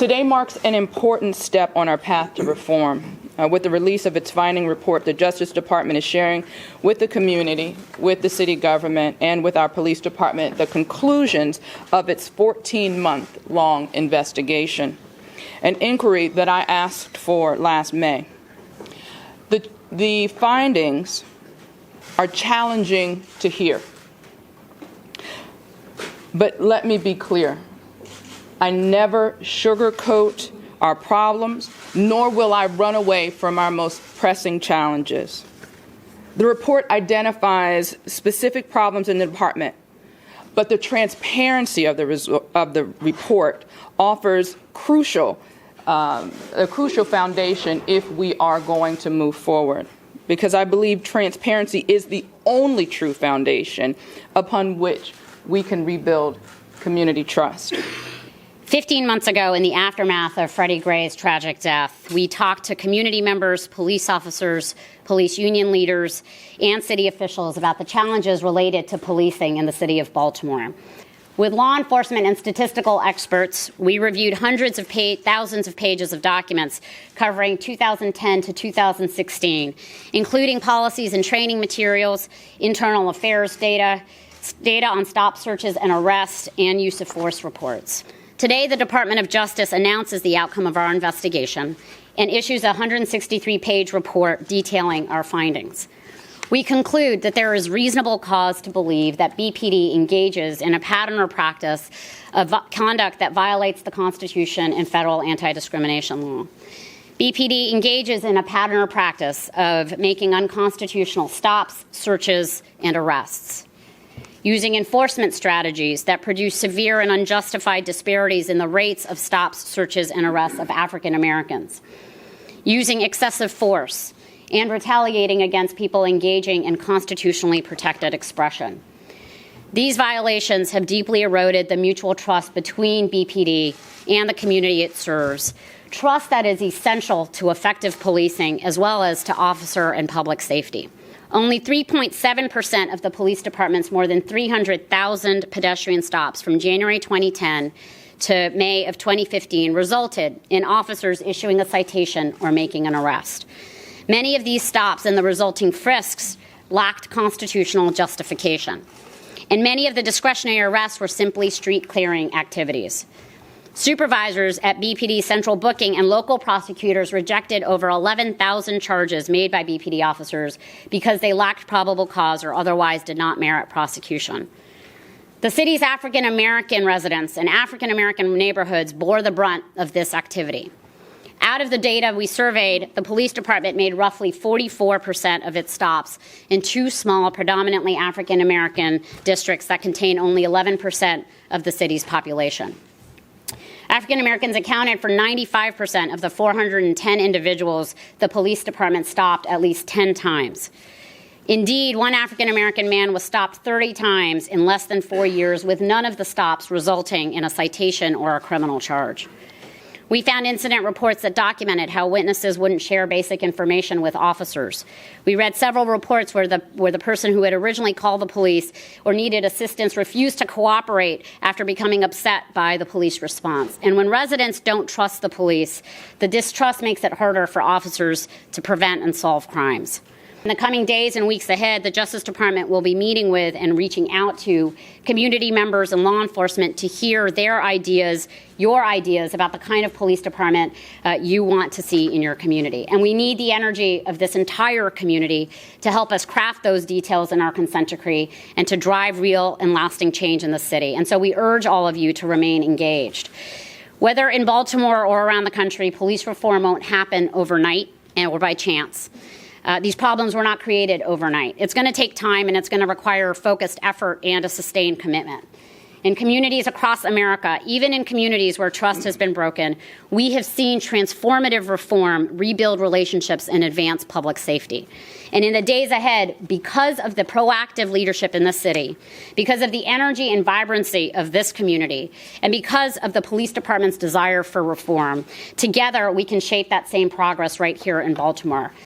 Today marks an important step on our path to reform. With the release of its finding report, the Justice Department is sharing with the community, with the city government, and with our police department the conclusions of its 14-month-long investigation, an inquiry that I asked for last May. The findings are challenging to hear. But let me be clear. I never sugarcoat our problems, nor will I run away from our most pressing challenges. The report identifies specific problems in the department, but the transparency of the report offers a crucial foundation if we are going to move forward, because I believe transparency is the only true foundation upon which we can rebuild community trust. 15 months ago, in the aftermath of Freddie Gray's tragic death, we talked to community members, police officers, police union leaders, and city officials about the challenges related to policing in the city of Baltimore. With law enforcement and statistical experts, we reviewed thousands of pages of documents covering 2010 to 2016, including policies and training materials, internal affairs data on stop searches and arrests, and use of force reports. Today, the Department of Justice announces the outcome of our investigation and issues a 163-page report detailing our findings. We conclude that there is reasonable cause to believe that BPD engages in a pattern or practice of conduct that violates the Constitution and federal anti-discrimination law. BPD engages in a pattern or practice of making unconstitutional stops, searches, and arrests, using enforcement strategies that produce severe and unjustified disparities in the rates of stops, searches, and arrests of African Americans, using excessive force, and retaliating against people engaging in constitutionally protected expression. These violations have deeply eroded the mutual trust between BPD and the community it serves, trust that is essential to effective policing as well as to officer and public safety. Only 3.7% of the police department's more than 300,000 pedestrian stops from January 2010 to May of 2015 resulted in officers issuing a citation or making an arrest. Many of these stops and the resulting frisks lacked constitutional justification, and many of the discretionary arrests were simply street clearing activities. Supervisors at BPD Central Booking and local prosecutors rejected over 11,000 charges made by BPD officers because they lacked probable cause or otherwise did not merit prosecution. The city's African American residents and African American neighborhoods bore the brunt of this activity. Out of the data we surveyed, the police department made roughly 44% of its stops in two small, predominantly African American districts that contain only 11% of the city's population. African Americans accounted for 95% of the 410 individuals the police department stopped at least 10 times. Indeed, one African American man was stopped 30 times in less than 4 years, with none of the stops resulting in a citation or a criminal charge. We found incident reports that documented how witnesses wouldn't share basic information with officers. We read several reports where the person who had originally called the police or needed assistance refused to cooperate after becoming upset by the police response. And when residents don't trust the police, the distrust makes it harder for officers to prevent and solve crimes. In the coming days and weeks ahead, the Justice Department will be meeting with and reaching out to community members and law enforcement to hear their ideas, your ideas about the kind of police department you want to see in your community. And we need the energy of this entire community to help us craft those details in our consent decree and to drive real and lasting change in the city. And so we urge all of you to remain engaged. Whether in Baltimore or around the country, police reform won't happen overnight or by chance. These problems were not created overnight. It's going to take time, and it's going to require focused effort and a sustained commitment. In communities across America, even in communities where trust has been broken, we have seen transformative reform rebuild relationships and advance public safety. And in the days ahead, because of the proactive leadership in this city, because of the energy and vibrancy of this community, and because of the police department's desire for reform, together we can shape that same progress right here in Baltimore.